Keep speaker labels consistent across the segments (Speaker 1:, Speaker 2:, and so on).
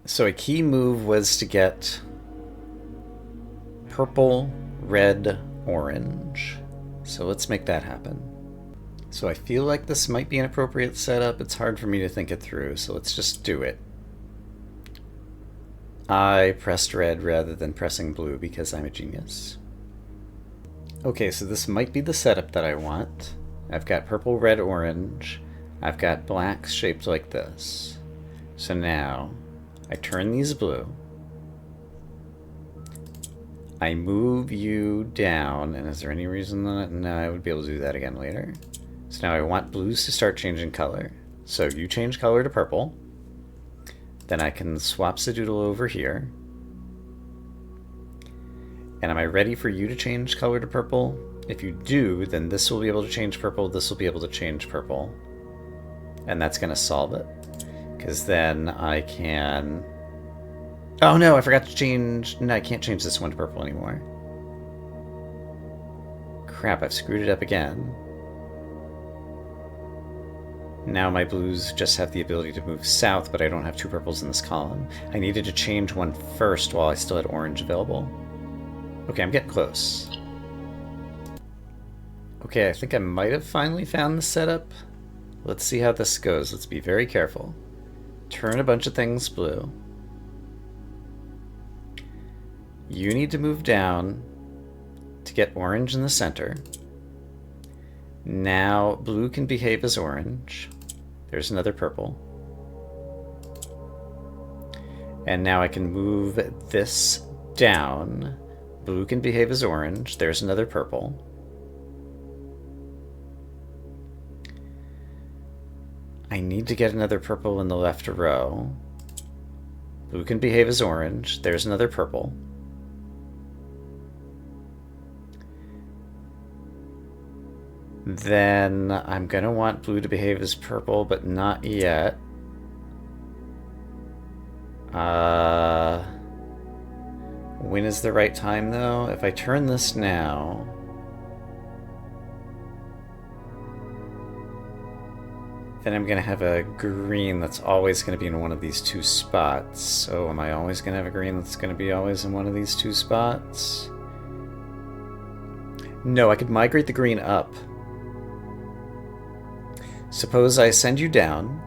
Speaker 1: So a key move was to get purple, red, orange. So let's make that happen. So I feel like this might be an appropriate setup. It's hard for me to think it through, so let's just do it. I pressed red rather than pressing blue because I'm a genius. Okay, so this might be the setup that I want. I've got purple, red, orange. I've got blacks shaped like this. So now I turn these blue. I move you down, and is there any reason that no, I would be able to do that again later. So now I want blues to start changing color. So you change color to purple. Then I can swap Sadoodle over here. And am I ready for you to change color to purple? If you do, then this will be able to change purple, this will be able to change purple. And that's going to solve it. Because then I can... Oh no, I forgot to change... No, I can't change this one to purple anymore. Crap, I've screwed it up again. Now my blues just have the ability to move south, but I don't have two purples in this column. I needed to change one first while I still had orange available. Okay, I'm getting close. Okay, I think I might have finally found the setup. Let's see how this goes. Let's be very careful. Turn a bunch of things blue. You need to move down to get orange in the center. Now blue can behave as orange. There's another purple. And now I can move this down. Blue can behave as orange. There's another purple. I need to get another purple in the left row. Blue can behave as orange. There's another purple. Then I'm going to want blue to behave as purple, but not yet. When is the right time, though? If I turn this now... then I'm going to have a green that's always going to be in one of these two spots. So am I always going to have a green that's going to be always in one of these two spots? No, I could migrate the green up. Suppose I send you down,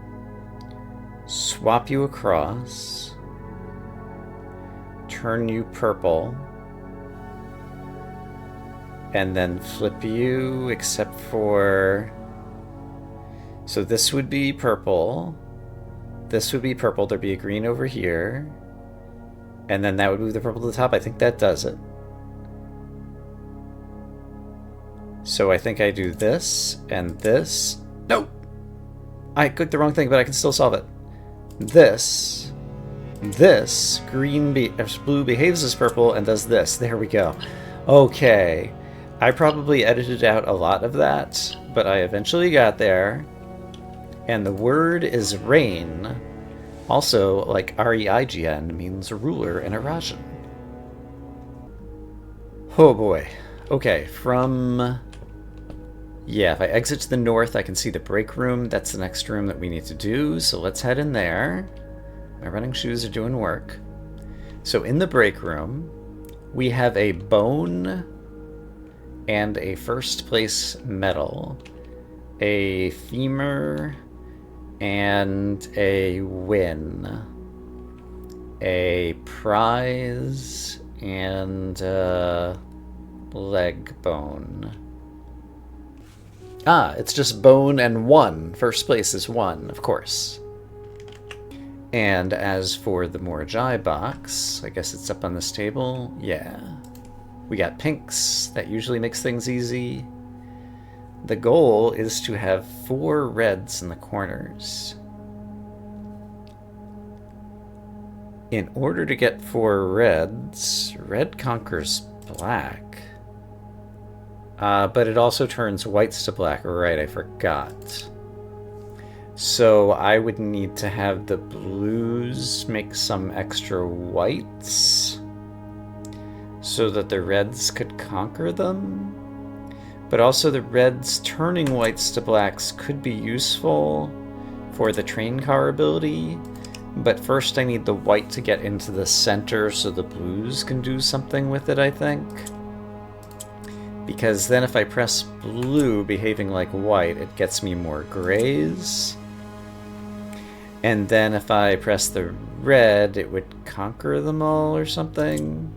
Speaker 1: swap you across, turn you purple, and then flip you, except for... So this would be purple, this would be purple, there'd be a green over here, and then that would move the purple to the top. I think that does it. So I think I do this, and this... Nope! I clicked the wrong thing, but I can still solve it. This, blue behaves as purple and does this. There we go. Okay. I probably edited out a lot of that, but I eventually got there. And the word is rain. Also, like R-E-I-G-N means ruler in Eurasian. Oh boy. Okay, from... Yeah, if I exit to the north, I can see the break room. That's the next room that we need to do, so let's head in there. My running shoes are doing work. So in the break room, we have a bone and a first place medal, a femur, and a win, a prize, and a leg bone. Ah, it's just bone and 1. First place is 1, of course. And as for the Morjai box, I guess it's up on this table. Yeah. We got pinks. That usually makes things easy. The goal is to have 4 reds in the corners. In order to get 4 reds, red conquers black. But it also turns whites to black. Right, I forgot. So I would need to have the blues make some extra whites so that the reds could conquer them. But also the reds turning whites to blacks could be useful for the train car ability, But first I need the white to get into the center so the blues can do something with it, I think. Because then if I press blue behaving like white, it gets me more grays. And then if I press the red, it would conquer them all or something.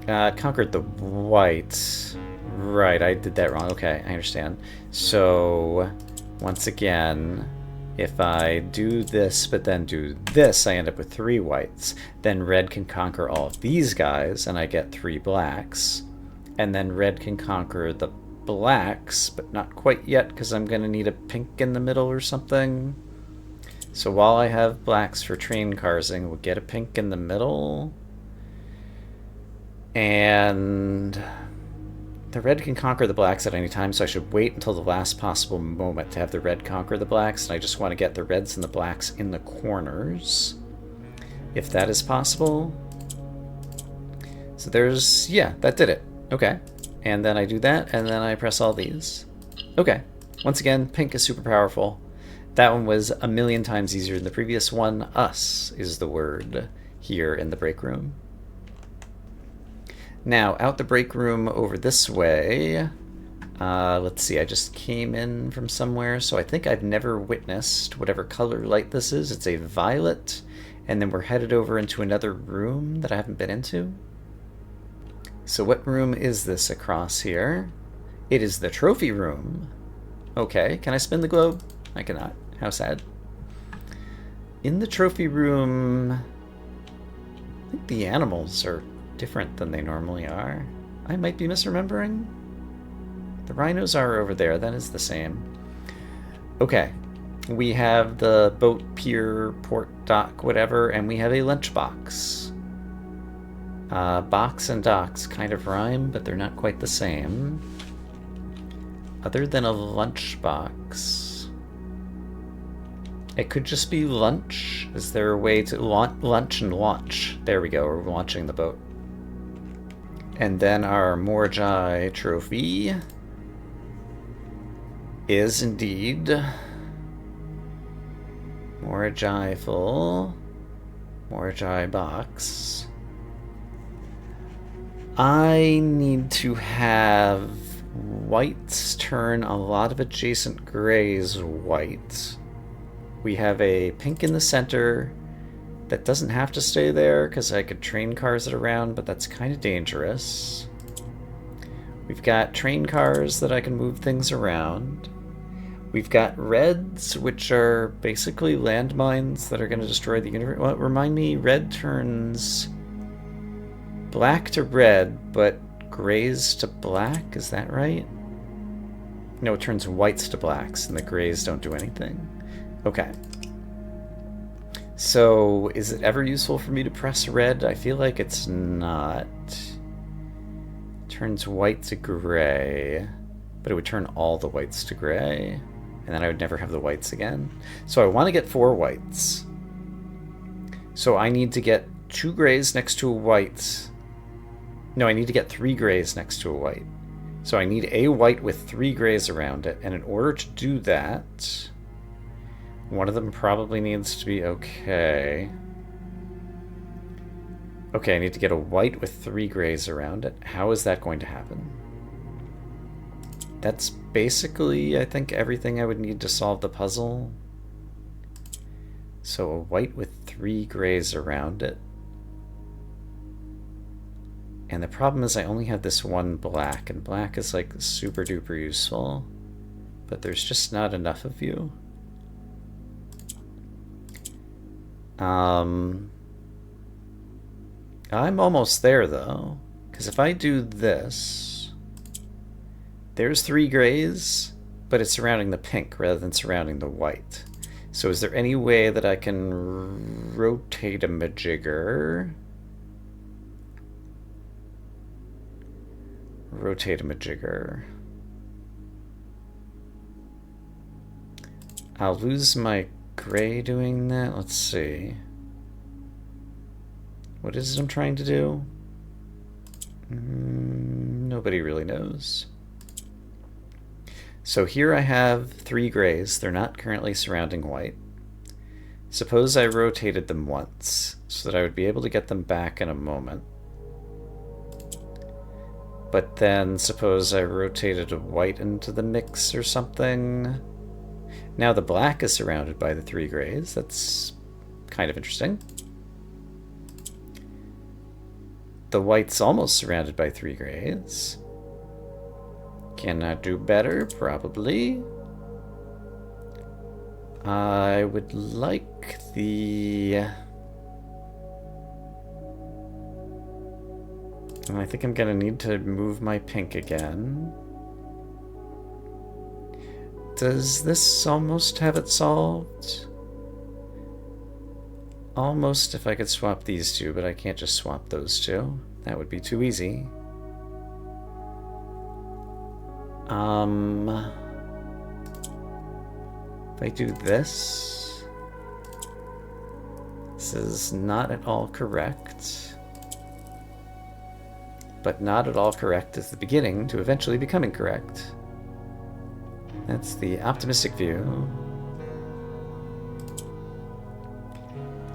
Speaker 1: It conquered the white. Right, I did that wrong. Okay, I understand. So, once again, if I do this but then do this, I end up with 3 whites. Then red can conquer all of these guys, and I get 3 blacks. And then red can conquer the blacks, but not quite yet, because I'm going to need a pink in the middle or something. So while I have blacks for train carsing, we'll get a pink in the middle. And the red can conquer the blacks at any time, so I should wait until the last possible moment to have the red conquer the blacks, and I just want to get the reds and the blacks in the corners, if that is possible. So there's, yeah, that did it. Okay. And then I do that, and then I press all these. Okay. Once again, pink is super powerful. That one was a million times easier than the previous one. Us is the word here in the break room. Now, out the break room over this way. Let's see, I just came in from somewhere, so I think I've never witnessed whatever color light this is. It's a violet, and then we're headed over into another room that I haven't been into. So what room is this across here? It is the trophy room. Okay, can I spin the globe? I cannot. How sad. In the trophy room, I think the animals are different than they normally are. I might be misremembering. The rhinos are over there. That is the same. Okay. We have the boat, pier, port, dock, whatever, and we have a lunchbox. Box and docks kind of rhyme, but they're not quite the same. Other than a lunchbox, it could just be lunch. Is there a way to lunch and launch? There we go, we're launching the boat. And then our Morjai trophy is indeed Morjai full, Morjai box. I need to have whites turn a lot of adjacent grays white. We have a pink in the center that doesn't have to stay there because I could train cars it around, but that's kind of dangerous. We've got train cars that I can move things around. We've got reds, which are basically landmines that are going to destroy the universe. Well, remind me, red turns black to red, but grays to black, is that right? No, it turns whites to blacks, and the grays don't do anything. Okay. So, is it ever useful for me to press red? I feel like it's not. Turns white to gray, but it would turn all the whites to gray, and then I would never have the whites again. So I want to get 4 whites. So I need to get 2 grays next to a white. No, I need to get 3 grays next to a white. So I need a white with 3 grays around it, and in order to do that, one of them probably needs to be okay. Okay, I need to get a white with 3 grays around it. How is that going to happen? That's basically, I think, everything I would need to solve the puzzle. So a white with 3 grays around it. And the problem is I only have this one black, and black is like super duper useful. But there's just not enough of you. I'm almost there though, because if I do this, there's 3 grays, but it's surrounding the pink rather than surrounding the white. So is there any way that I can rotate a majigger? Rotate a majigger. I'll lose my gray doing that. Let's see. What is it I'm trying to do? Nobody really knows. So here I have 3 grays. They're not currently surrounding white. Suppose I rotated them once, so that I would be able to get them back in a moment. But then suppose I rotated a white into the mix or something. Now the black is surrounded by the 3 grays. That's kind of interesting. The white's almost surrounded by 3 grays. Can I do better? Probably. I would like the... I think I'm gonna need to move my pink again. Does this almost have it solved? Almost if I could swap these two, but I can't just swap those two. That would be too easy. If I do this... This is not at all correct. But not at all correct is the beginning to eventually becoming correct. That's the optimistic view.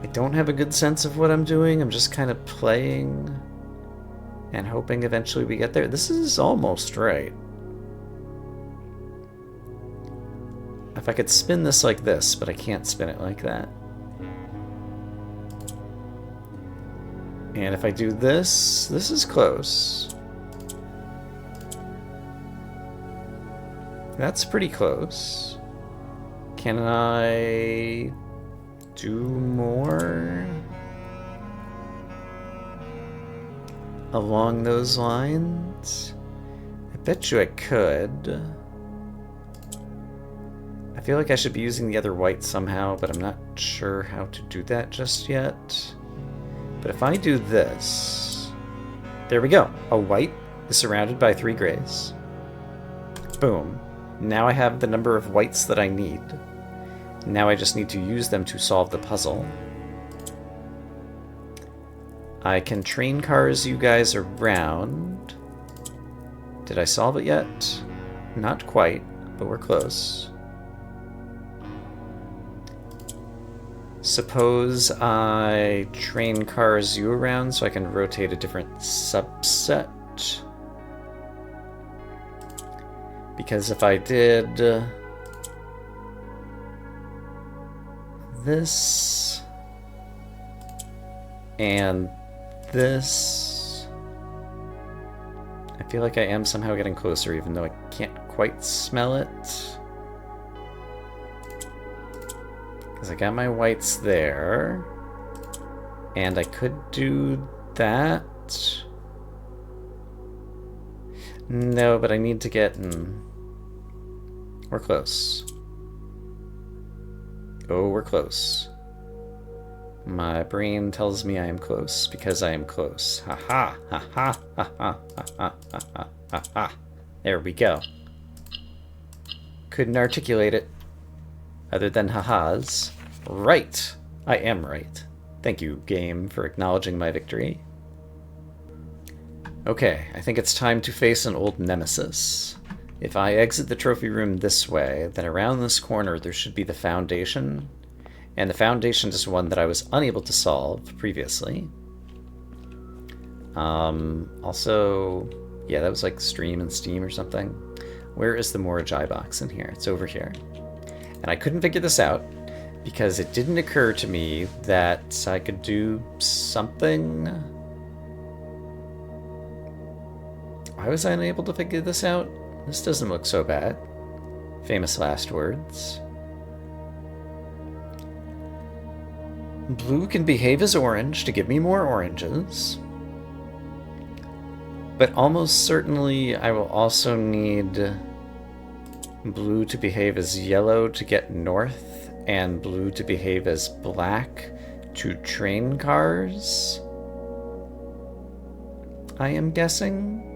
Speaker 1: I don't have a good sense of what I'm doing. I'm just kind of playing and hoping eventually we get there. This is almost right. If I could spin this like this, but I can't spin it like that. And if I do this, this is close. That's pretty close. Can I do more along those lines? I bet you I could. I feel like I should be using the other white somehow, but I'm not sure how to do that just yet. But if I do this... There we go. A white is surrounded by 3 grays. Boom. Now I have the number of whites that I need. Now I just need to use them to solve the puzzle. I can train cars you guys around. Did I solve it yet? Not quite, but we're close. Suppose I train cars you around so I can rotate a different subset. Because if I did this and this, I feel like I am somehow getting closer even though I can't quite smell it. Because I got my whites there. And I could do that. No, but I need to get... We're close. Oh, we're close. My brain tells me I am close because I am close. Ha ha ha ha ha ha ha ha ha ha ha. There we go. Couldn't articulate it other than ha-has. Right! I am right. Thank you, game, for acknowledging my victory. Okay, I think it's time to face an old nemesis. If I exit the trophy room this way, then around this corner there should be the foundation. And the foundation is one that I was unable to solve previously. Also, yeah, that was like stream and steam or something. Where is the Morajai box in here? It's over here. And I couldn't figure this out because it didn't occur to me that I could do something. Why was I unable to figure this out? This doesn't look so bad. Famous last words. Blue can behave as orange to give me more oranges. But almost certainly I will also need blue to behave as yellow to get north, and blue to behave as black to train cars. I am guessing.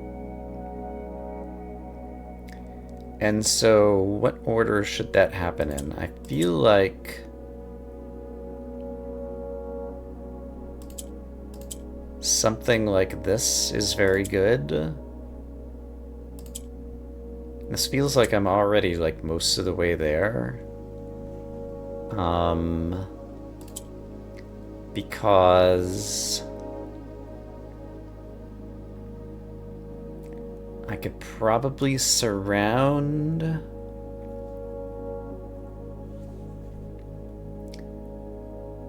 Speaker 1: And so, what order should that happen in? I feel like something like this is very good. This feels like I'm already like most of the way there. because I could probably surround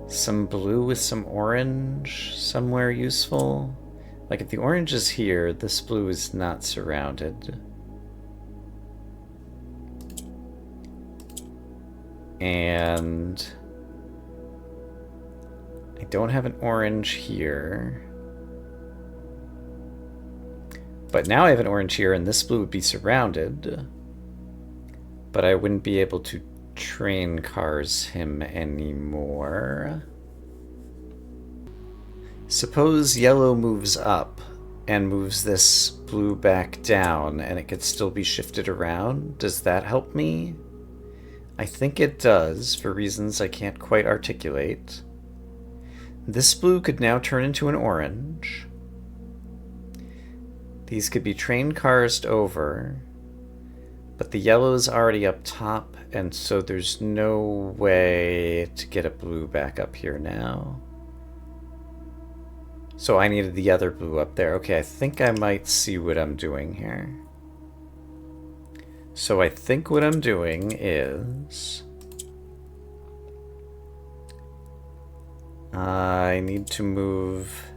Speaker 1: some blue with some orange somewhere useful. Like if the orange is here, this blue is not surrounded. And I don't have an orange here. But now I have an orange here, and this blue would be surrounded. But I wouldn't be able to train cars him anymore. Suppose yellow moves up and moves this blue back down, and it could still be shifted around. Does that help me? I think it does, for reasons I can't quite articulate. This blue could now turn into an orange. These could be train cars over, but the yellow's already up top, and so there's no way to get a blue back up here now. So I needed the other blue up there. Okay, I think I might see what I'm doing here. So I think what I'm doing is I need to move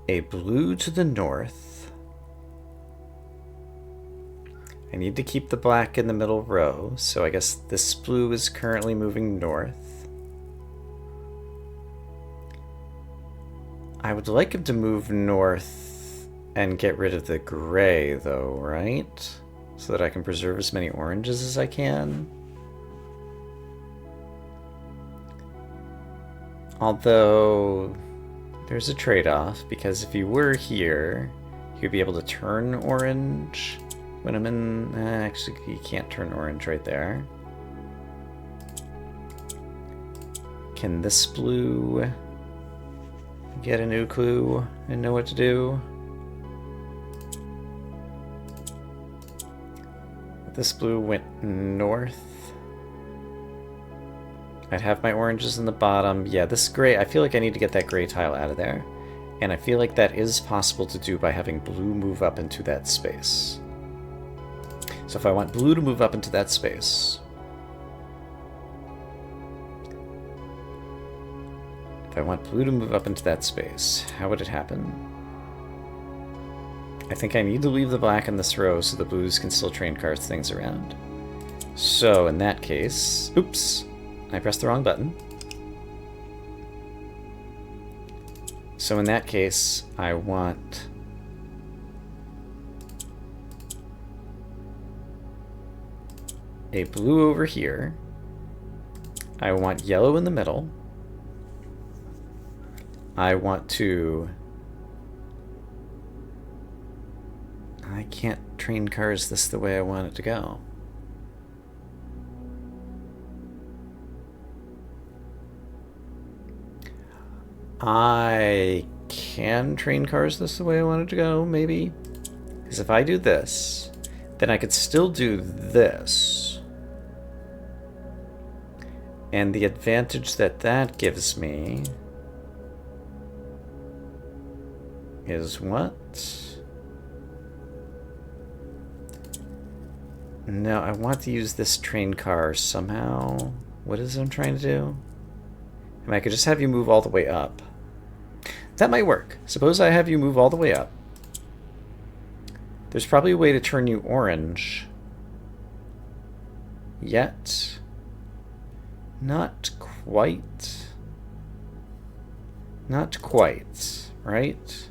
Speaker 1: a blue to the north. I need to keep the black in the middle row, so I guess this blue is currently moving north. I would like him to move north and get rid of the gray, though, right? So that I can preserve as many oranges as I can. Although, there's a trade-off, because if he were here, he would be able to turn orange when I'm in... actually, he can't turn orange right there. Can this blue get a new clue and know what to do? This blue went north. I'd have my oranges in the bottom. Yeah, this gray, I feel like I need to get that gray tile out of there. And I feel like that is possible to do by having blue move up into that space. So if I want blue to move up into that space, how would it happen? I think I need to leave the black in this row so the blues can still train cars things around. So in that case, oops, I pressed the wrong button. So in that case, I want a blue over here. I want yellow in the middle. I want to... I can't train cars this the way I want it to go. I can train cars this the way I want it to go, maybe. Because if I do this, then I could still do this. And the advantage that that gives me is what? No, I want to use this train car somehow. What is it I'm trying to do? I mean, I could just have you move all the way up. That might work. Suppose I have you move all the way up. There's probably a way to turn you orange. Yet. Not quite. Not quite, right?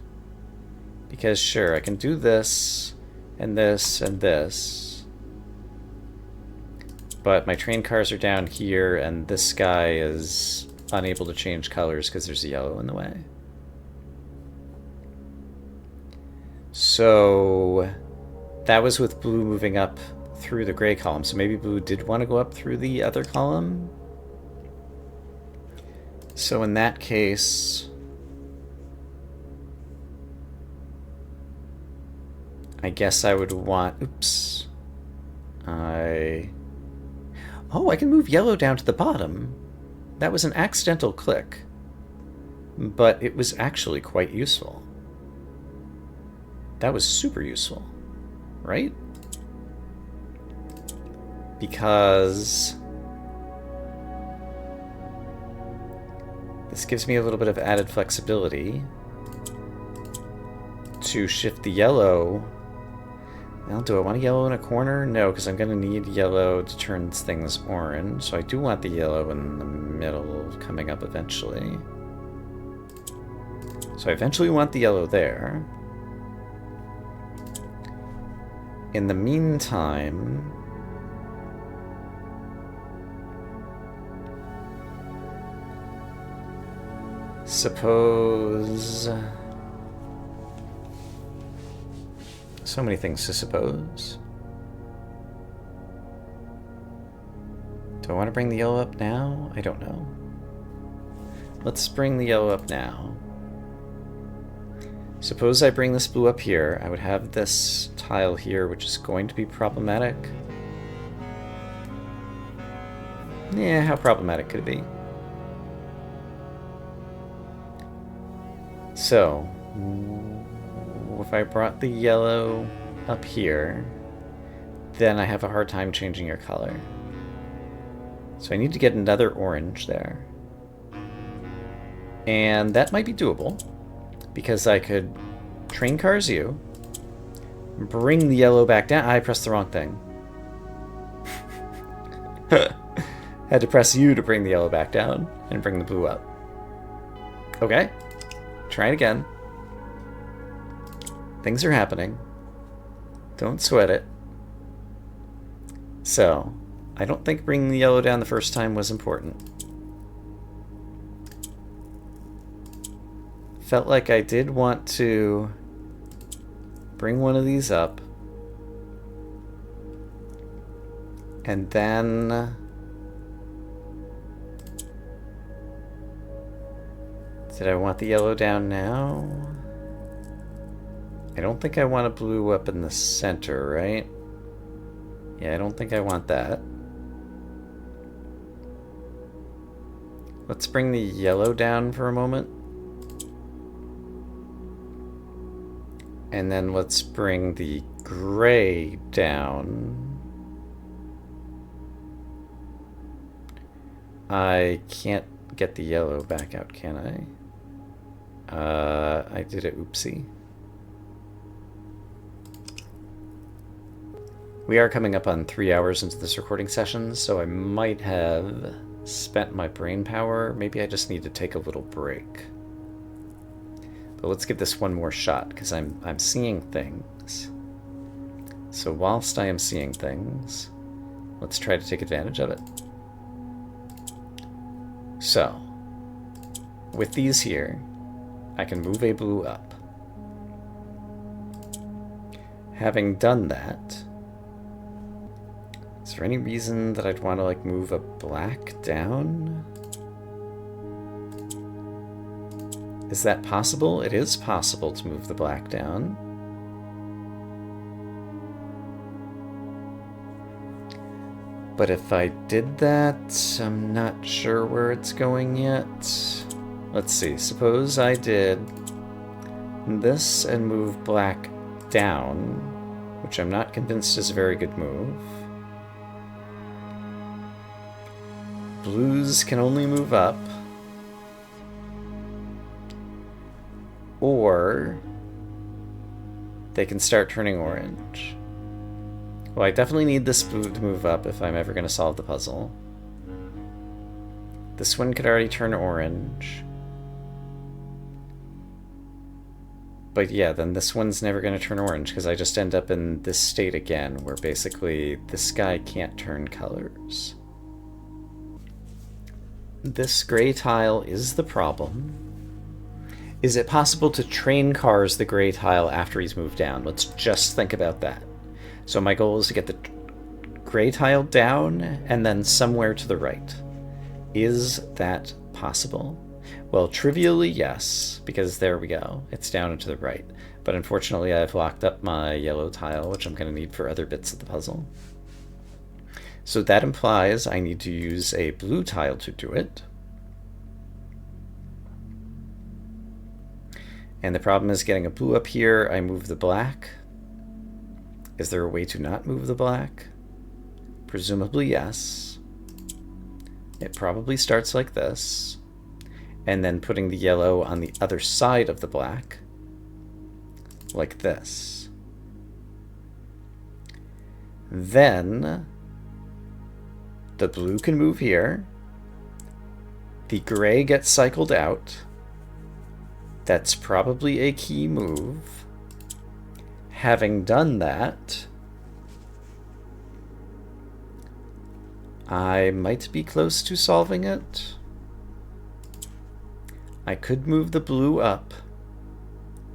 Speaker 1: Because sure, I can do this, and this, and this. But my train cars are down here, and this guy is unable to change colors because there's a yellow in the way. So that was with blue moving up through the gray column. So maybe blue did want to go up through the other column. So in that case, I guess I would want... Oops. Oh, I can move yellow down to the bottom. That was an accidental click, but it was actually quite useful. That was super useful, right? Because this gives me a little bit of added flexibility to shift the yellow. Now, do I want a yellow in a corner? No, because I'm going to need yellow to turn things orange. So I do want the yellow in the middle coming up eventually. So I eventually want the yellow there. In the meantime, suppose... So many things to suppose. Do I want to bring the yellow up now? I don't know. Let's bring the yellow up now. Suppose I bring this blue up here. I would have this tile here, which is going to be problematic. Yeah, how problematic could it be? So, if I brought the yellow up here, then I have a hard time changing your color. So I need to get another orange there. And that might be doable, because I could train cars you, bring the yellow back down. I pressed the wrong thing. Had to press U to bring the yellow back down and bring the blue up. Okay, try it again. Things are happening. Don't sweat it. So, I don't think bringing the yellow down the first time was important. Felt like I did want to bring one of these up. And then... Did I want the yellow down now? I don't think I want a blue up in the center, right? Yeah, I don't think I want that. Let's bring the yellow down for a moment. And then let's bring the gray down. I can't get the yellow back out, can I? I did a oopsie. We are coming up on 3 hours into this recording session, so I might have spent my brain power. Maybe I just need to take a little break. But let's give this one more shot, because I'm seeing things. So whilst I am seeing things, let's try to take advantage of it. So, with these here, I can move a blue up. Having done that, is there any reason that I'd want to like move a black down? Is that possible? It is possible to move the black down. But if I did that, I'm not sure where it's going yet. Let's see, suppose I did this and move black down, which I'm not convinced is a very good move. Blues can only move up. Or they can start turning orange. Well, I definitely need this blue to move up if I'm ever going to solve the puzzle. This one could already turn orange. But yeah, then this one's never going to turn orange because I just end up in this state again where basically this guy can't turn colors. This gray tile is the problem. Is it possible to train cars the gray tile after he's moved down? Let's just think about that. So my goal is to get the gray tile down and then somewhere to the right. Is that possible? Well, trivially, yes, because there we go. It's down and to the right. But unfortunately, I've locked up my yellow tile, which I'm going to need for other bits of the puzzle. So that implies I need to use a blue tile to do it. And the problem is getting a blue up here. I move the black. Is there a way to not move the black? Presumably yes. It probably starts like this. And then putting the yellow on the other side of the black. Like this. Then the blue can move here. The gray gets cycled out. That's probably a key move. Having done that, I might be close to solving it. I could move the blue up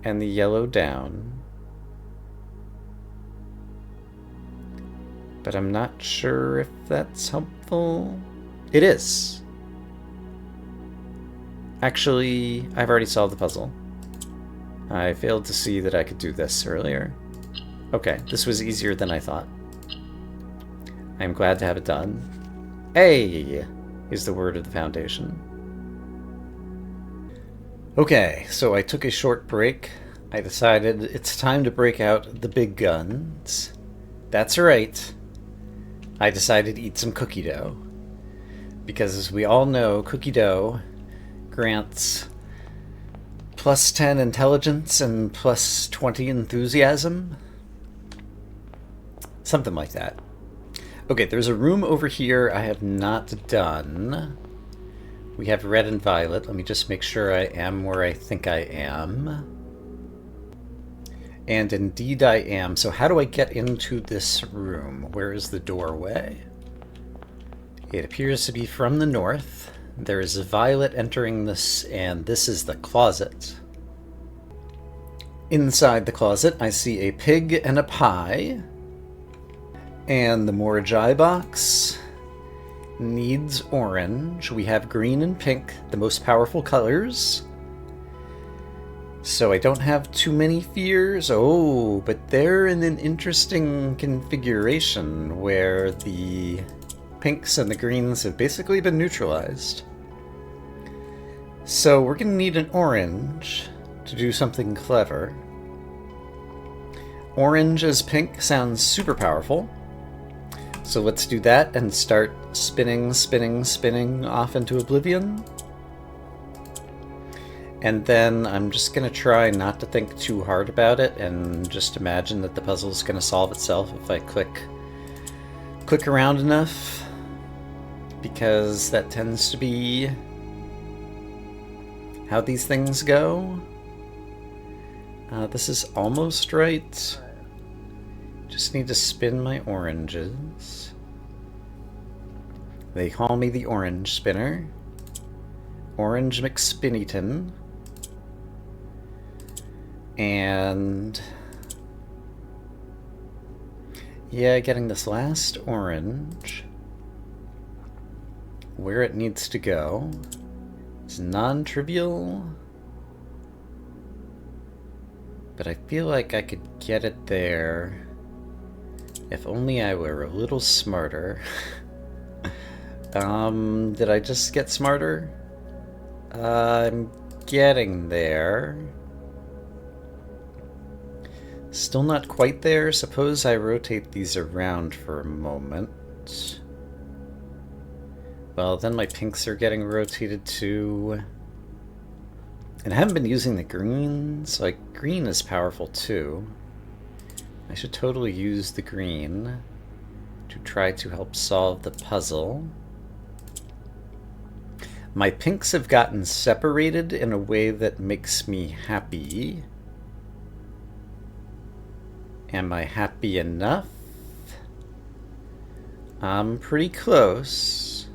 Speaker 1: and the yellow down. But I'm not sure if that's helpful. It is. Actually, I've already solved the puzzle. I failed to see that I could do this earlier. Okay, this was easier than I thought. I'm glad to have it done. A is the word of the foundation. Okay, so I took a short break. I decided it's time to break out the big guns. That's right. I decided to eat some cookie dough. Because as we all know, cookie dough grants plus 10 intelligence and plus 20 enthusiasm. Something like that. Okay, there's a room over here I have not done. We have red and violet. Let me just make sure I am where I think I am. And indeed I am. So how do I get into this room? Where is the doorway? It appears to be from the north. There is a violet entering this, and this is the closet. Inside the closet, I see a pig and a pie. And the Morajai box needs orange. We have green and pink, the most powerful colors. So I don't have too many fears. Oh, but they're in an interesting configuration where the pinks and the greens have basically been neutralized. So we're going to need an orange to do something clever. Orange as pink sounds super powerful. So let's do that and start spinning, spinning, spinning off into oblivion. And then I'm just going to try not to think too hard about it and just imagine that the puzzle's going to solve itself if I click around enough. Because that tends to be how these things go. This is almost right. Just need to spin my oranges. They call me the orange spinner. Orange McSpinnyton. And yeah, getting this last orange where it needs to go is non-trivial, but I feel like I could get it there if only I were a little smarter. Did I just get smarter? I'm getting there. Still not quite there. Suppose I rotate these around for a moment. Well, then my pinks are getting rotated too. And I haven't been using the greens. Like, green is powerful too. I should totally use the green to try to help solve the puzzle. My pinks have gotten separated in a way that makes me happy. Am I happy enough? I'm pretty close.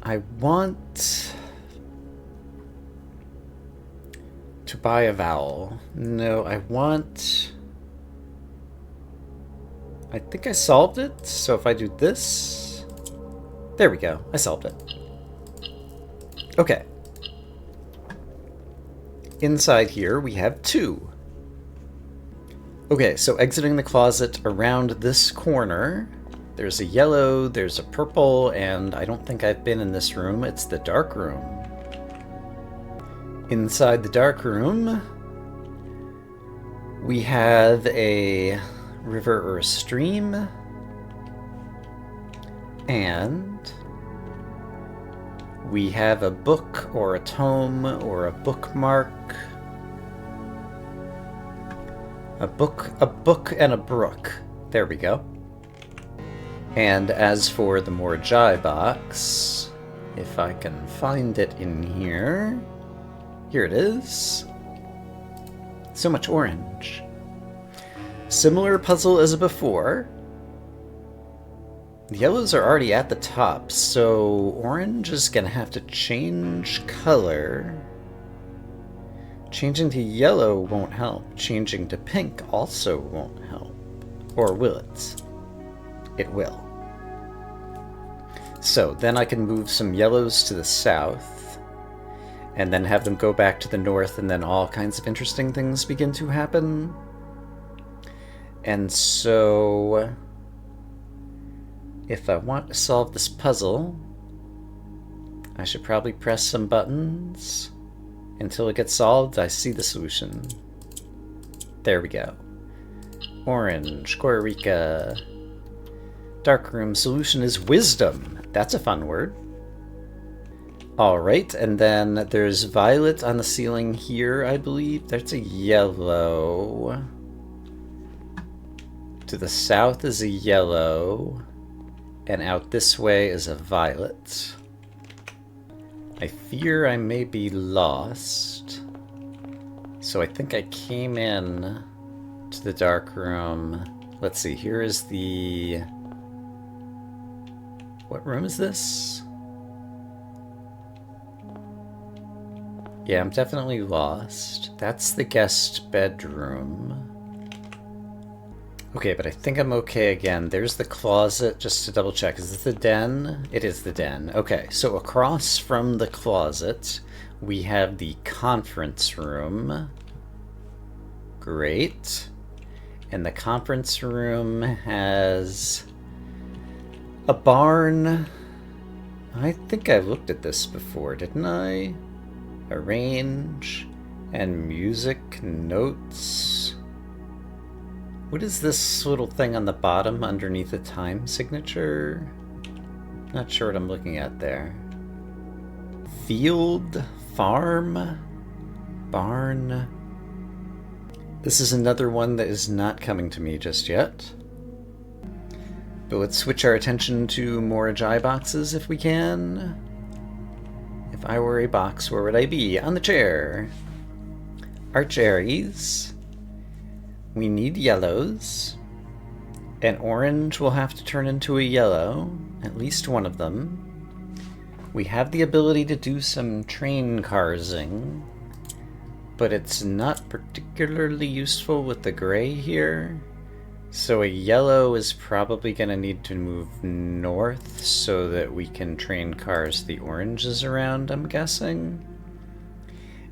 Speaker 1: I want to buy a vowel. No, I want... I think I solved it, so if I do this... There we go, I solved it. Okay. Inside here we have 2. Okay, so exiting the closet around this corner, there's a yellow, there's a purple, and I don't think I've been in this room. It's the dark room. Inside the dark room, we have a river or a stream, and we have a book or a tome or a bookmark. A book and a brook. There we go. And as for the Morjai box, if I can find it in here, here it is. So much orange. Similar puzzle as before. The yellows are already at the top, so orange is gonna have to change color. Changing to yellow won't help. Changing to pink also won't help. Or will it? It will. So then I can move some yellows to the south, and then have them go back to the north, and then all kinds of interesting things begin to happen. And so, if I want to solve this puzzle, I should probably press some buttons. Until it gets solved, I see the solution. There we go. Orange, Korrika. Darkroom solution is wisdom. That's a fun word. Alright, and then there's violet on the ceiling here, I believe. That's a yellow. To the south is a yellow. And out this way is a violet. I fear I may be lost. So I think I came in to the dark room. Let's see, here is the... What room is this? Yeah, I'm definitely lost. That's the guest bedroom. Okay, but I think I'm okay again. There's the closet, just to double check. Is this the den? It is the den. Okay, so across from the closet, we have the conference room. Great. And the conference room has a barn. I think I looked at this before, didn't I? Arrange and music notes. What is this little thing on the bottom underneath the time signature? Not sure what I'm looking at there. Field, farm, barn. This is another one that is not coming to me just yet. But let's switch our attention to more Ajai boxes if we can. If I were a box, where would I be? On the chair. Art cherries. We need yellows. An orange will have to turn into a yellow, at least one of them. We have the ability to do some train carsing, but it's not particularly useful with the gray here. So a yellow is probably going to need to move north so that we can train cars the oranges around, I'm guessing.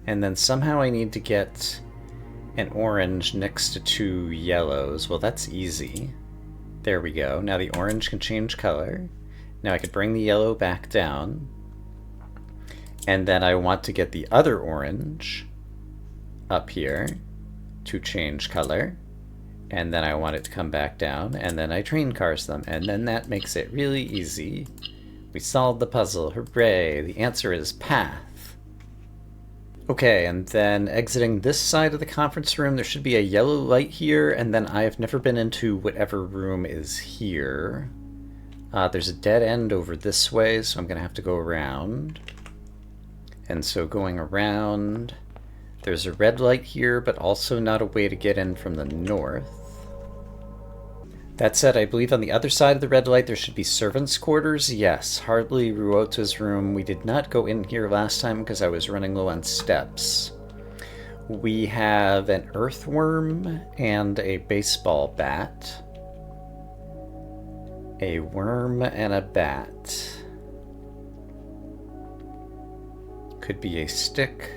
Speaker 1: And then somehow I need to get an orange next to two yellows. Well, that's easy. There we go. Now the orange can change color. Now I could bring the yellow back down. And then I want to get the other orange up here to change color. And then I want it to come back down, and then I train cars them, and then that makes it really easy. We solved the puzzle. Hooray! The answer is path. Okay, and then exiting this side of the conference room, there should be a yellow light here, and then I've never been into whatever room is here. There's a dead end over this way, so I'm going to have to go around. And so going around, there's a red light here, but also not a way to get in from the north. That said, I believe on the other side of the red light there should be servants' quarters. Yes, Hardly Ruota's room. We did not go in here last time because I was running low on steps. We have an earthworm and a baseball bat. A worm and a bat. Could be a stick.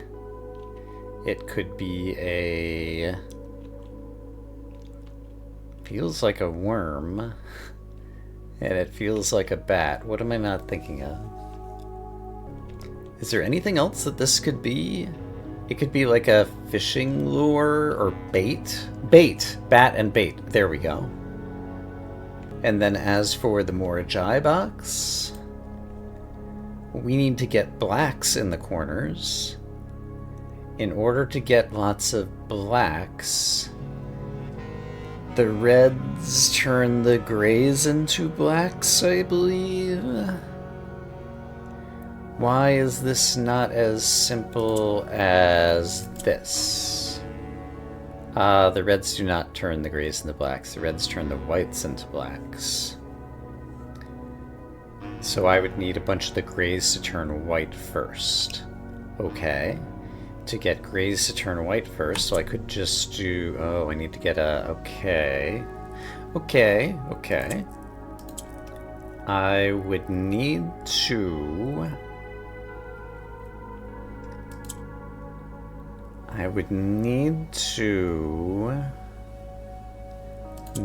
Speaker 1: It could be a... Feels like a worm. And it feels like a bat. What am I not thinking of? Is there anything else that this could be? It could be like a fishing lure or bait. Bait! Bat and bait. There we go. And then as for the Morajai box, we need to get blacks in the corners. In order to get lots of blacks, the reds turn the grays into blacks, I believe. Why is this not as simple as this? The reds do not turn the grays into blacks. The reds turn the whites into blacks. So I would need a bunch of the grays to turn white first. Okay. To get grays to turn white first, so I could just do... Oh, I need to get a... Okay. Okay. I would need to...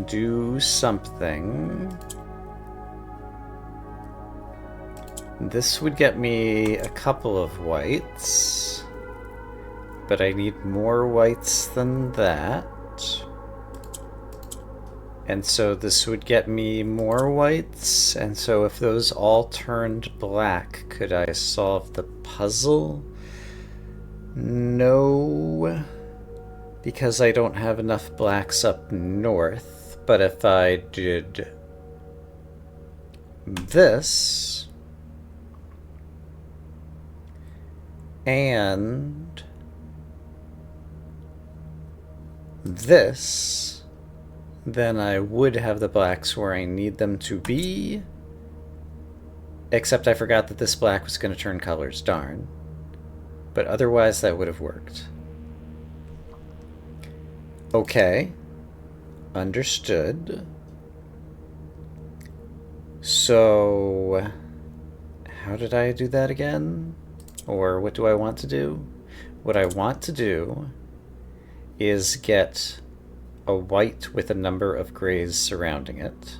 Speaker 1: do something. This would get me a couple of whites, but I need more whites than that. And so this would get me more whites, and so if those all turned black, could I solve the puzzle? No, because I don't have enough blacks up north. But if I did this and this, then I would have the blacks where I need them to be. Except I forgot that this black was going to turn colors, darn. But otherwise that would have worked. Okay. Understood. So, how did I do that again? Or what do I want to do? What I want to do is get a white with a number of grays surrounding it.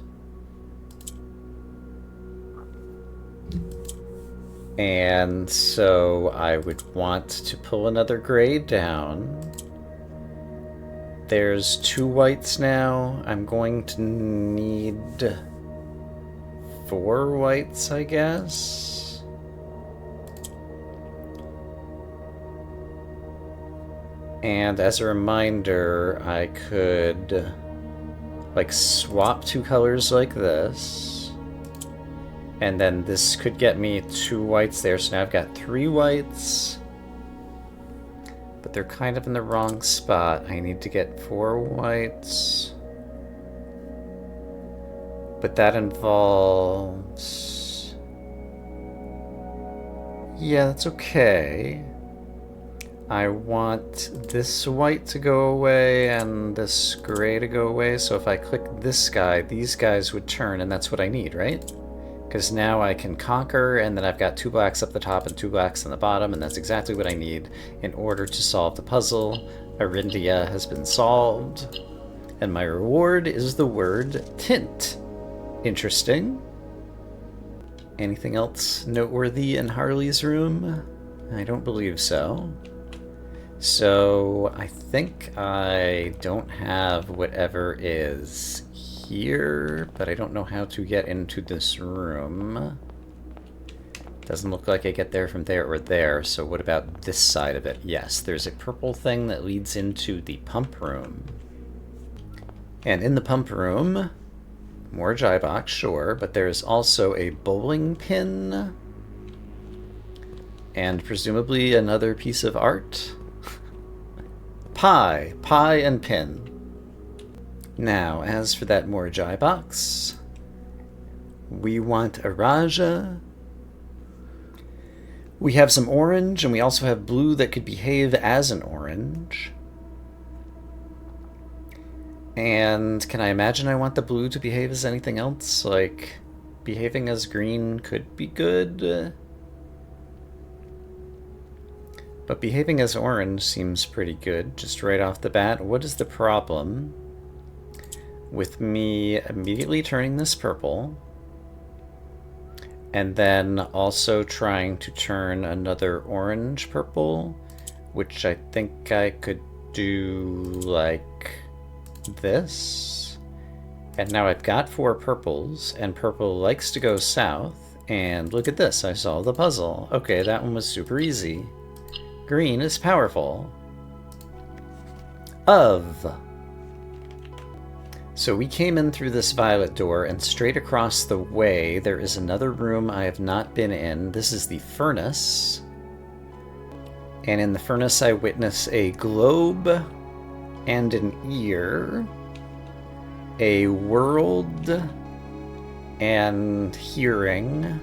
Speaker 1: And so I would want to pull another gray down. There's 2 whites now. I'm going to need 4 whites, I guess. And as a reminder, I could like swap 2 colors like this. And then this could get me 2 whites there, so now I've got 3 whites. But they're kind of in the wrong spot. I need to get 4 whites. But that involves... Yeah, that's okay. I want this white to go away and this gray to go away, so if I click this guy, these guys would turn, and that's what I need, right? Because now I can conquer, and then I've got 2 blacks up the top and 2 blacks on the bottom, and that's exactly what I need in order to solve the puzzle. Arindia has been solved, and my reward is the word tint. Interesting. Anything else noteworthy in Harley's room? I don't believe so. So I think I don't have whatever is here, but I don't know how to get into this room. Doesn't look like I get there from there or there, so what about this side of it? Yes, there's a purple thing that leads into the pump room. And in the pump room, more Jai box, sure, but there's also a bowling pin and presumably another piece of art. Pie and pin. Now, as for that Morajai box, we want a Raja. We have some orange, and we also have blue that could behave as an orange. And can I imagine I want the blue to behave as anything else? Like, behaving as green could be good. But behaving as orange seems pretty good, just right off the bat. What is the problem with me immediately turning this purple, and then also trying to turn another orange purple which I think I could do like this. And now I've got 4 purples, and purple likes to go south. And look at this, I solved the puzzle. Okay, that one was super easy. Green is powerful. So we came in through this violet door, and straight across the way there is another room I have not been in. This is the furnace. And in the furnace I witness a globe and an ear, a world and hearing,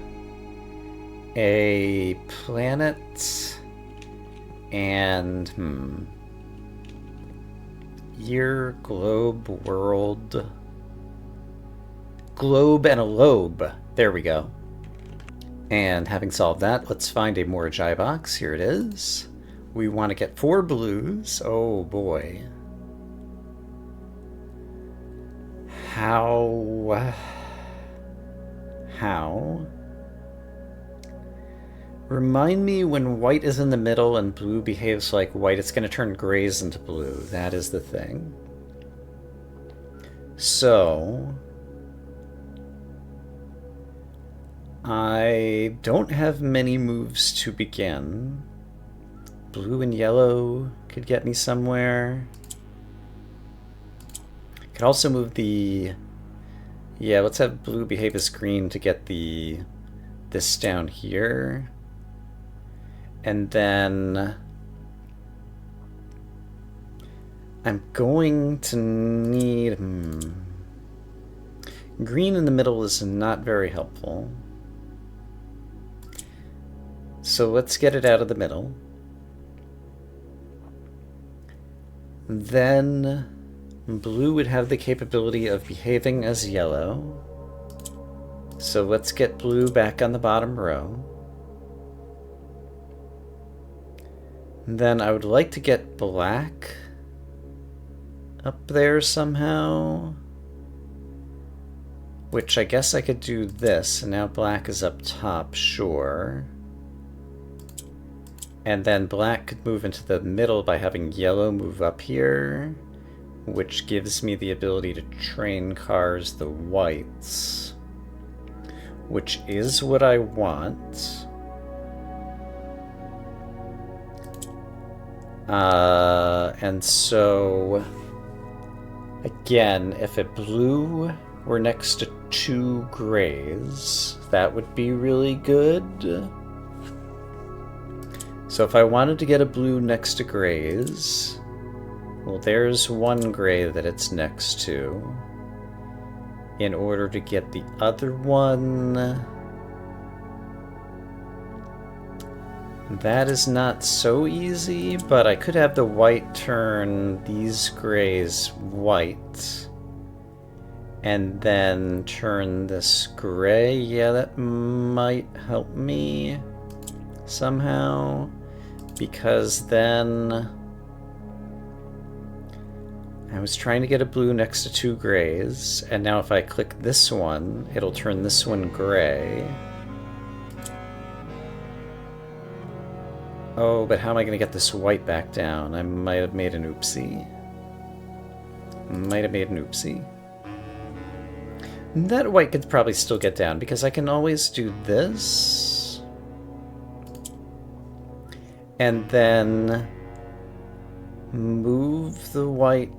Speaker 1: a planet, and ear, globe, world, globe, and a lobe. There we go. And having solved that, let's find a Moragi box. Here it is. We want to get 4 blues. Oh boy. How? Remind me when white is in the middle and blue behaves like white, it's going to turn grays into blue. That is the thing. So I don't have many moves to begin. Blue and yellow could get me somewhere. Could also move the... Yeah, let's have blue behave as green to get this down here. And then I'm going to need... Green in the middle is not very helpful. So let's get it out of the middle. Then blue would have the capability of behaving as yellow. So let's get blue back on the bottom row. Then I would like to get black up there somehow. Which I guess I could do this, and now black is up top, sure. And then black could move into the middle by having yellow move up here, which gives me the ability to train cars the whites, which is what I want. And so, again, if a blue were next to 2 grays, that would be really good. So if I wanted to get a blue next to grays, well, there's 1 gray that it's next to. In order to get the other one, that is not so easy, but I could have the white turn these grays white, and then turn this gray. Yeah, that might help me somehow, because then I was trying to get a blue next to 2 grays, and now if I click this one, it'll turn this one gray. Oh, but how am I going to get this white back down? I might have made an oopsie. That white could probably still get down, because I can always do this. And then move the white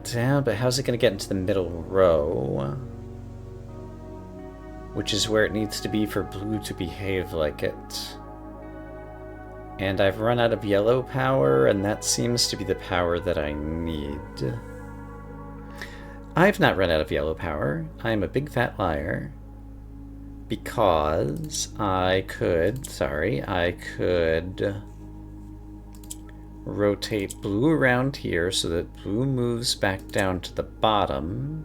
Speaker 1: down, but how's it going to get into the middle row? Which is where it needs to be for blue to behave like it. And I've run out of yellow power, and that seems to be the power that I need. I've not run out of yellow power. I'm a big fat liar. Because I could rotate blue around here so that blue moves back down to the bottom.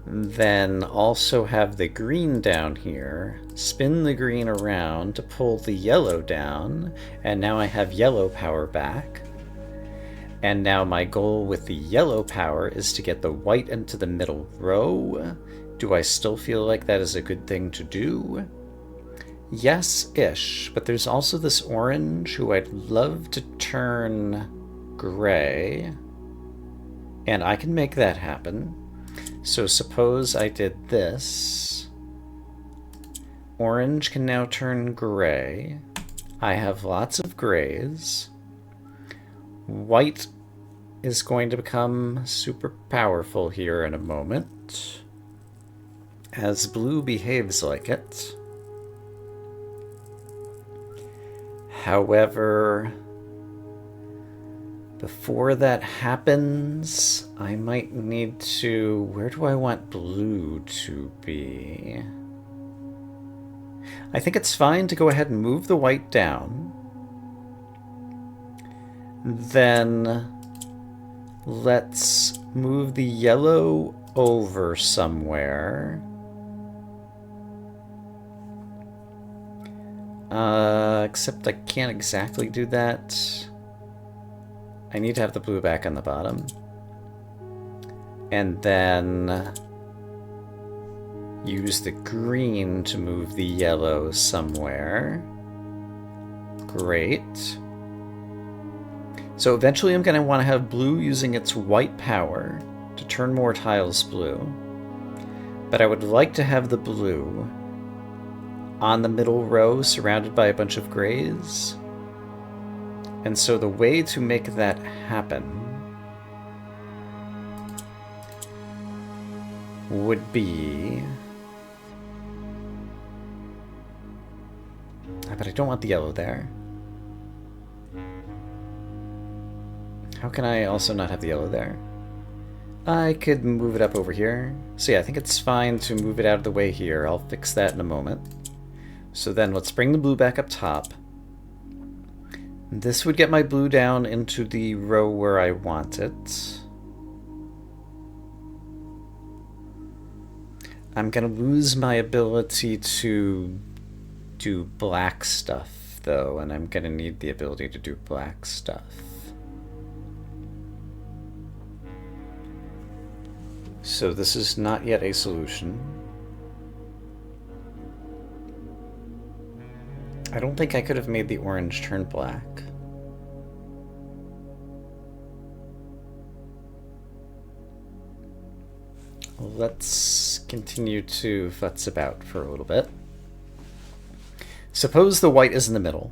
Speaker 1: Then also have the green down here, spin the green around to pull the yellow down, and now I have yellow power back. And now my goal with the yellow power is to get the white into the middle row. Do I still feel like that is a good thing to do? Yes-ish, but there's also this orange who I'd love to turn gray. And I can make that happen. So suppose I did this. Orange can now turn gray. I have lots of grays. White is going to become super powerful here in a moment, as blue behaves like it. However, before that happens, I might need to... Where do I want blue to be? I think it's fine to go ahead and move the white down. Then let's move the yellow over somewhere. Except I can't exactly do that. I need to have the blue back on the bottom. And then use the green to move the yellow somewhere. Great. So eventually I'm going to want to have blue using its white power to turn more tiles blue. But I would like to have the blue on the middle row surrounded by a bunch of grays. And so the way to make that happen would be... But I don't want the yellow there. How can I also not have the yellow there? I could move it up over here. So yeah, I think it's fine to move it out of the way here. I'll fix that in a moment. So then let's bring the blue back up top. This would get my blue down into the row where I want it. I'm gonna lose my ability to do black stuff, though, and I'm gonna need the ability to do black stuff. So this is not yet a solution. I don't think I could have made the orange turn black. Let's continue to futz about for a little bit. Suppose the white is in the middle,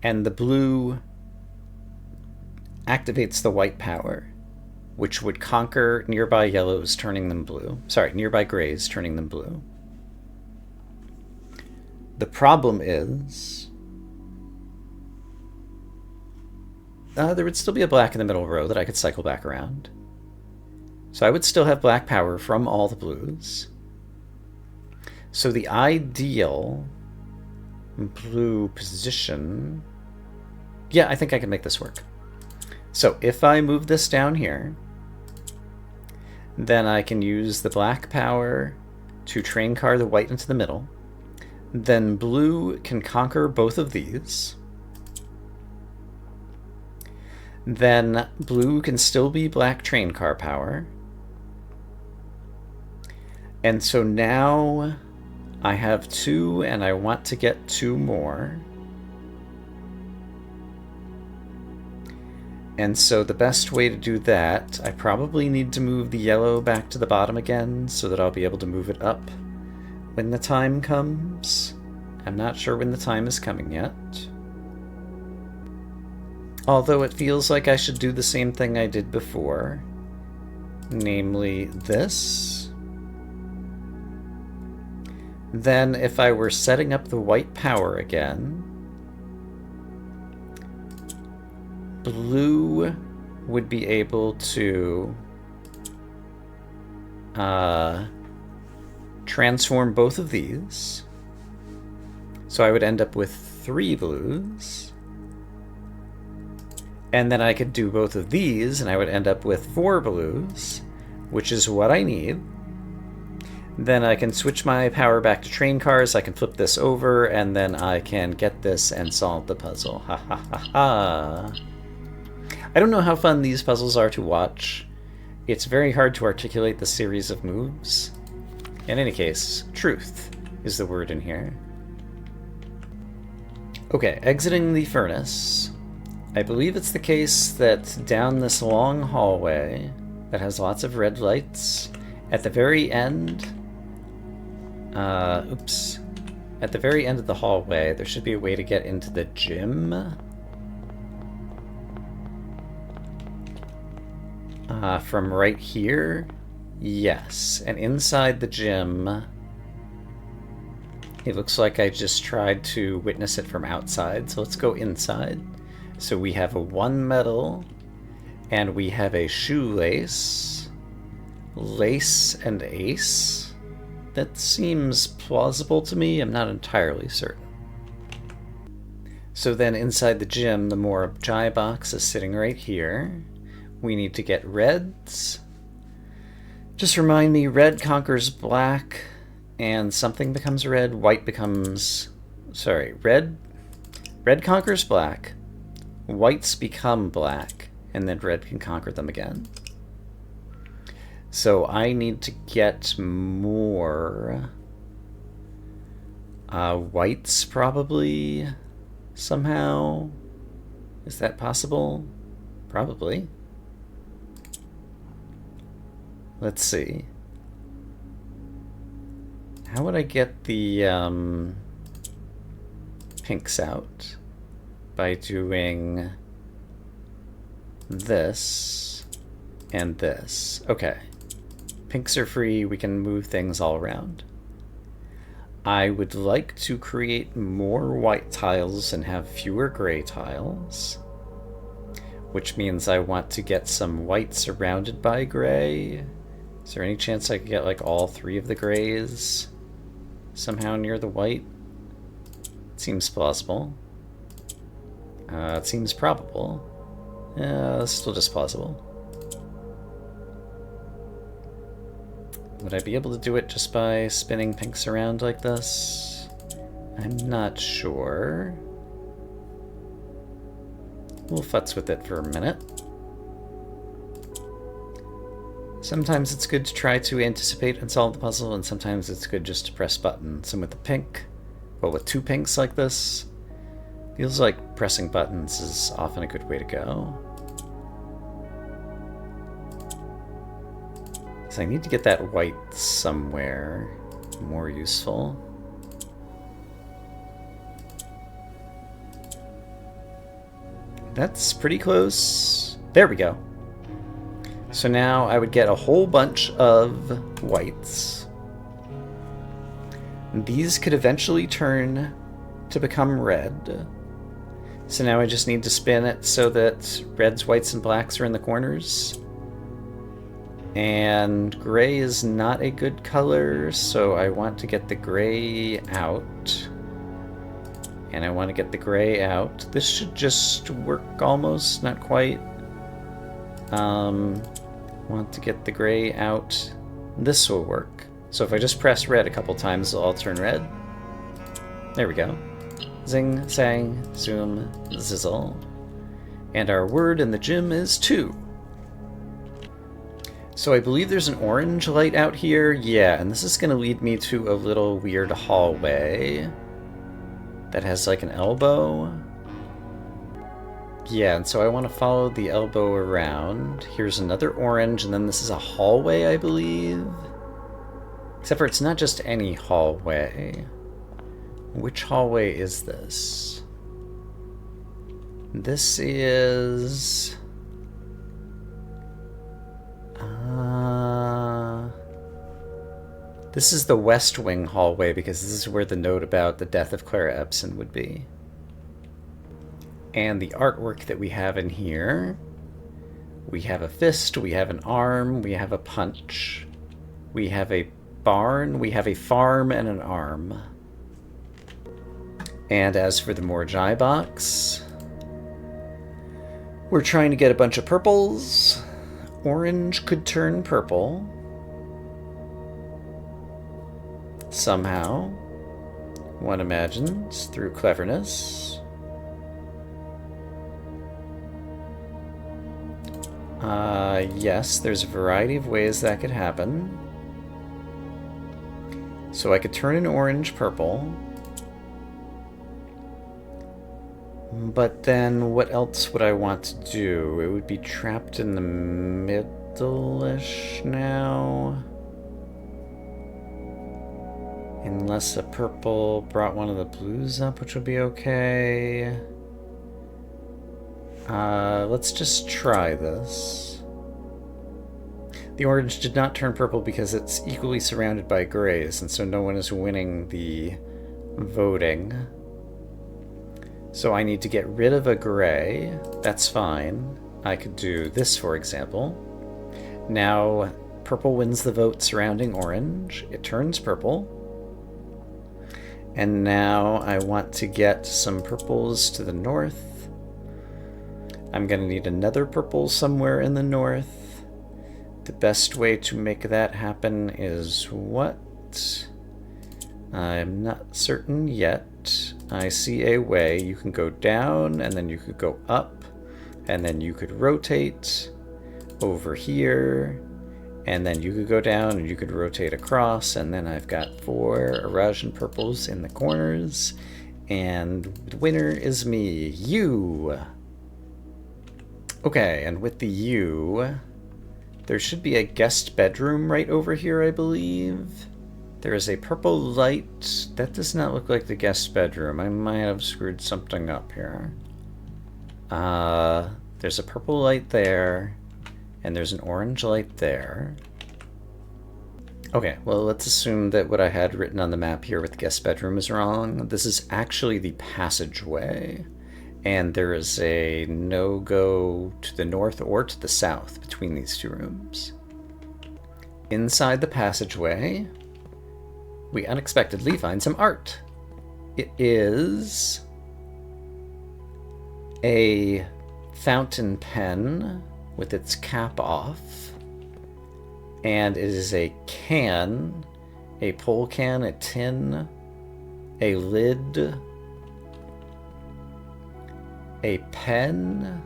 Speaker 1: and the blue activates the white power, which would conquer nearby yellows, turning them blue. Sorry, nearby grays, turning them blue. The problem is... there would still be a black in the middle row that I could cycle back around. So I would still have black power from all the blues. So the ideal blue position... Yeah, I think I can make this work. So if I move this down here, then I can use the black power to train car the white into the middle. Then blue can conquer both of these. Then blue can still be black train car power. And so now I have 2 and I want to get 2 more. And so the best way to do that, I probably need to move the yellow back to the bottom again so that I'll be able to move it up when the time comes. I'm not sure when the time is coming yet. Although it feels like I should do the same thing I did before. Namely this. Then if I were setting up the white power again, blue would be able to transform both of these. So I would end up with 3 blues. And then I could do both of these, and I would end up with 4 blues, which is what I need. Then I can switch my power back to train cars, I can flip this over, and then I can get this and solve the puzzle. Ha ha ha ha. I don't know how fun these puzzles are to watch. It's very hard to articulate the series of moves. In any case, truth is the word in here. Okay, exiting the furnace. I believe it's the case that down this long hallway that has lots of red lights, at the very end, oops. At the very end of the hallway, there should be a way to get into the gym. From right here? Yes, and inside the gym, it looks like I just tried to witness it from outside, so let's go inside. So we have a 1 metal, and we have a shoelace, lace, and ace. That seems plausible to me, I'm not entirely certain. So then inside the gym, the Morabjai box is sitting right here. We need to get reds. Just remind me, red conquers black, and something becomes red, white becomes... Sorry, red conquers black, whites become black, and then red can conquer them again. So I need to get more whites, probably, somehow. Is that possible? Probably. Let's see. How would I get the pinks out? By doing this and this. Okay. Pinks are free, we can move things all around. I would like to create more white tiles and have fewer gray tiles, which means I want to get some white surrounded by gray. Is there any chance I could get like all 3 of the grays somehow near the white? It seems plausible. It seems probable. Yeah, it's still just plausible. Would I be able to do it just by spinning pinks around like this? I'm not sure. We'll futz with it for a minute. Sometimes it's good to try to anticipate and solve the puzzle, and sometimes it's good just to press buttons. And with the pink, well, with 2 pinks like this, feels like pressing buttons is often a good way to go. So I need to get that white somewhere more useful. That's pretty close. There we go. So now I would get a whole bunch of whites. These could eventually turn to become red. So now I just need to spin it so that reds, whites, and blacks are in the corners. And gray is not a good color, so I want to get the gray out. And I want to get the gray out. This should just work almost, not quite. Want to get the gray out. This will work. So if I just press red a couple times, it'll all turn red. There we go. Zing, sang, zoom, zizzle. And our word in the gym is 2. So I believe there's an orange light out here. Yeah, and this is going to lead me to a little weird hallway that has like an elbow. Yeah, and so I want to follow the elbow around. Here's another orange, and then this is a hallway, I believe. Except for it's not just any hallway. Which hallway is this? This is... This is the West Wing hallway, because this is where the note about the death of Clara Epson would be. And the artwork that we have in here, we have a fist, we have an arm, we have a punch, we have a barn, we have a farm, and an arm. And as for the Morabjai box, we're trying to get a bunch of purples. Orange could turn purple. Somehow. One imagines through cleverness. Yes, there's a variety of ways that could happen. So I could turn an orange purple. But then what else would I want to do? It would be trapped in the middle-ish now. Unless a purple brought one of the blues up, which would be okay. Let's just try this. The orange did not turn purple because it's equally surrounded by grays, and so no one is winning the voting. So I need to get rid of a gray. That's fine. I could do this, for example. Now, purple wins the vote surrounding orange. It turns purple. And now I want to get some purples to the north. I'm going to need another purple somewhere in the north. The best way to make that happen is what? I'm not certain yet. I see a way. You can go down, and then you could go up, and then you could rotate over here, and then you could go down, and you could rotate across, and then I've got 4 Arajan purples in the corners, and the winner is me, you. Okay, and with the U, there should be a guest bedroom right over here, I believe. There is a purple light. That does not look like the guest bedroom. I might have screwed something up here. There's a purple light there, and there's an orange light there. Okay, well, let's assume that what I had written on the map here with the guest bedroom is wrong. This is actually the passageway. And there is a no-go to the north or to the south between these 2 rooms. Inside the passageway, we unexpectedly find some art. It is a fountain pen with its cap off, and it is a can, a pole can, a tin, a lid, a pen,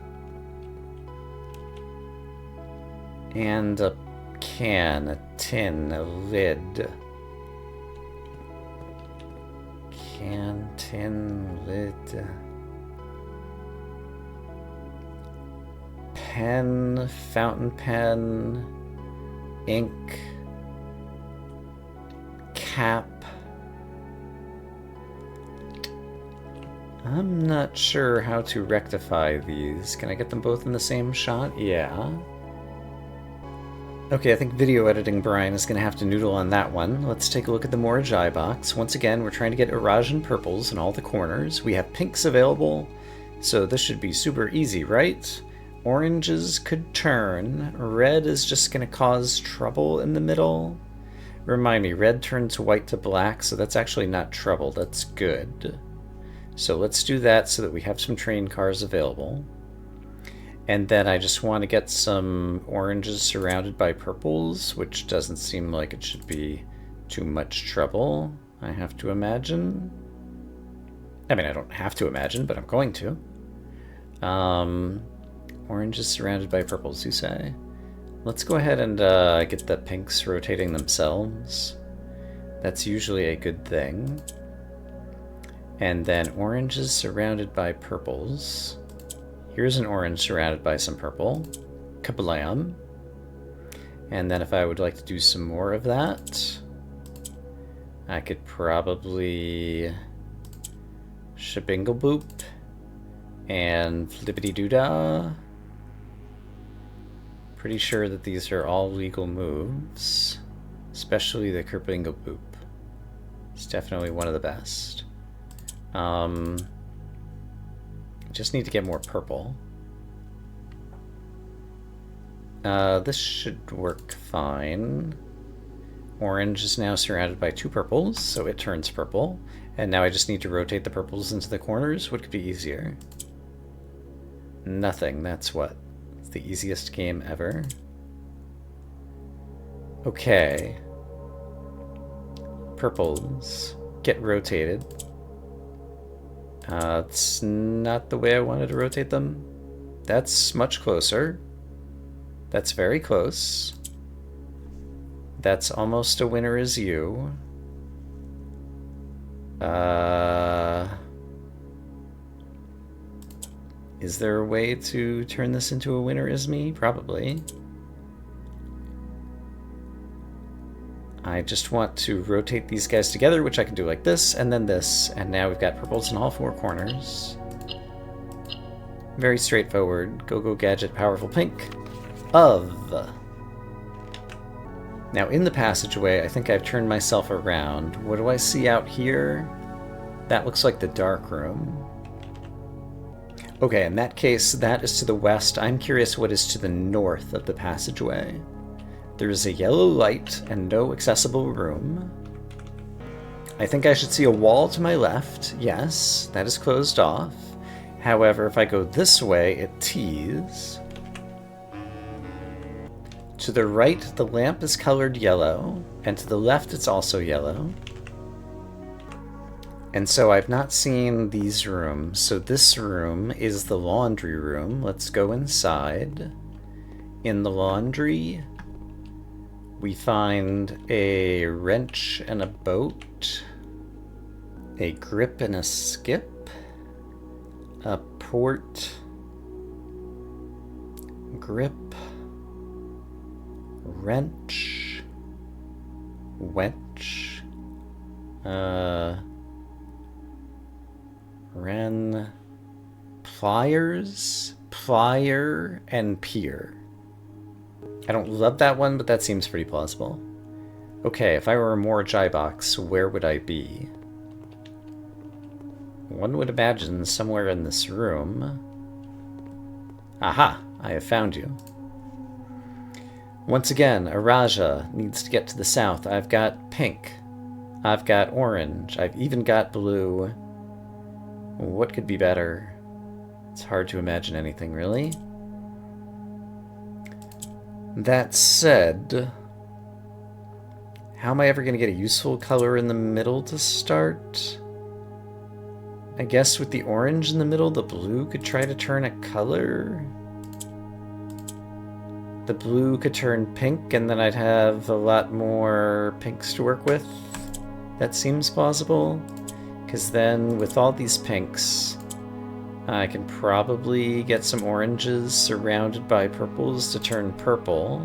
Speaker 1: and a can, a tin, a lid. Can, tin, lid. Pen, fountain pen, ink, cap. I'm not sure how to rectify these. Can I get them both in the same shot? Yeah. Okay, I think video editing Brian is going to have to noodle on that one. Let's take a look at the Moraj box. Once again, we're trying to get Arajan purples in all the corners. We have pinks available, so this should be super easy, right? Oranges could turn. Red is just going to cause trouble in the middle. Remind me, red turns white to black, so that's actually not trouble. That's good. So let's do that so that we have some train cars available. And then I just want to get some oranges surrounded by purples, which doesn't seem like it should be too much trouble, I have to imagine. I mean, I don't have to imagine, but I'm going to. Oranges surrounded by purples, you say? Let's go ahead and get the pinks rotating themselves. That's usually a good thing. And then oranges surrounded by purples. Here's an orange surrounded by some purple. Kablam. And then if I would like to do some more of that, I could probably shabingle boop and flippity doodah. Pretty sure that these are all legal moves, especially the kerbingle boop. It's definitely one of the best. Just need to get more purple. This should work fine. Orange is now surrounded by 2 purples, so it turns purple. And now I just need to rotate the purples into the corners. What could be easier? Nothing, that's what. It's the easiest game ever. Okay. Purples get rotated. It's not the way I wanted to rotate them. That's much closer. That's very close. That's almost a winner is you. Is there a way to turn this into a winner-isme? Probably. I just want to rotate these guys together, which I can do like this, and then this, and now we've got purples in all four corners. Very straightforward. Go-go gadget, powerful pink. Of. Now in the passageway, I think I've turned myself around. What do I see out here? That looks like the dark room. Okay, in that case, that is to the west. I'm curious what is to the north of the passageway. There is a yellow light and no accessible room. I think I should see a wall to my left. Yes, that is closed off. However, if I go this way, it tees. To the right, the lamp is colored yellow, and to the left, it's also yellow. And so I've not seen these rooms. So this room is the laundry room. Let's go inside. In the laundry, we find a wrench and a boat, a grip and a skip, a port, grip, wrench, wench, wren, pliers, plier, and pier. I don't love that one, but that seems pretty plausible. Okay, if I were a Morjai box, where would I be? One would imagine somewhere in this room. Aha! I have found you. Once again, Araja needs to get to the south. I've got pink. I've got orange. I've even got blue. What could be better? It's hard to imagine anything, really. That said, how am I ever going to get a useful color in the middle to start? I guess with the orange in the middle, the blue could try to turn a color. The blue could turn pink, and then I'd have a lot more pinks to work with. That seems plausible. Because then, with all these pinks, I can probably get some oranges surrounded by purples to turn purple.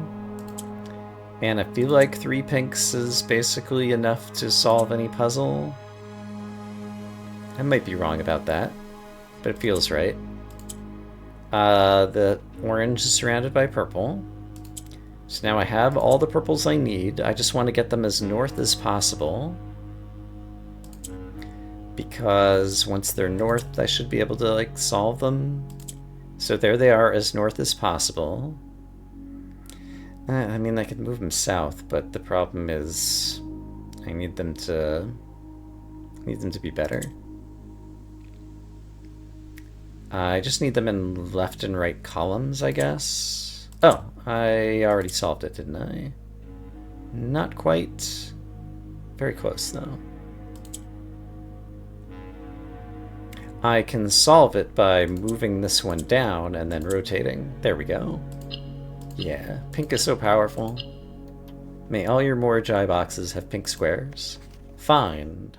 Speaker 1: And I feel like 3 pinks is basically enough to solve any puzzle. I might be wrong about that, but it feels right. The orange is surrounded by purple. So now I have all the purples I need. I just want to get them as north as possible. Because once they're north, I should be able to, like, solve them. So there they are, as north as possible. I mean, I could move them south, but the problem is I need them to be better. I just need them in left and right columns, I guess. Oh, I already solved it, didn't I? Not quite. Very close, though. I can solve it by moving this one down and then rotating. There we go. Yeah, pink is so powerful. May all your Morjai boxes have pink squares. Find.